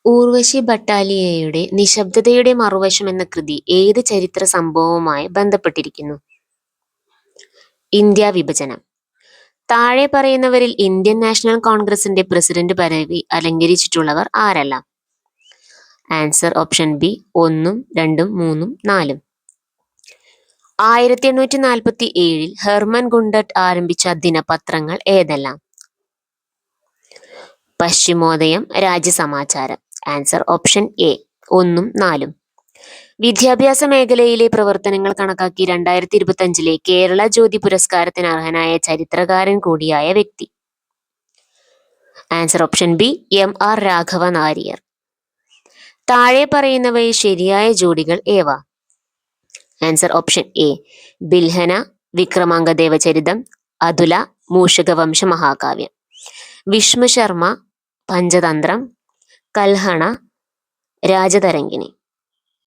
ഊർവശി ഭട്ടാലിയയുടെ നിശബ്ദതയുടെ മറുവശം എന്ന കൃതി ഏത് ചരിത്ര സംഭവവുമായി ബന്ധപ്പെട്ടിരിക്കുന്നു? ഇന്ത്യാ വിഭജനം. താഴെ പറയുന്നവരിൽ ഇന്ത്യൻ നാഷണൽ കോൺഗ്രസിന്റെ പ്രസിഡന്റ് പദവി അലങ്കരിച്ചിട്ടുള്ളവർ ആരെല്ലാം? Answer option B 1, 2, 3, 4. 1847 Herman Gundert ആരംഭിച്ച ദിനപത്രങ്ങൾ ഏതെല്ലാം? Paschimodayam, Rajyasamacharam. Answer option A 1, 4. വിദ്യാഭ്യാസ മേഖലയിലെ പ്രവർത്തനങ്ങൾ കണക്കാക്കി 2025 കേരള ജ്യോതി പുരസ്കാരത്തിന് അർഹനായ ചരിത്രകാരൻ കൂടിയായ വ്യക്തി? Answer option B MR Raghavan Nair. താഴെ പറയുന്നവയിൽ ശരിയായ ജോഡികൾ ഏവ? Answer option A Bilhana Vikramankadevacharitam, Athula Mushakavamsha Mahakavyam. Vishnu Sharma Panchatantra, Kalhana Rajatarangini.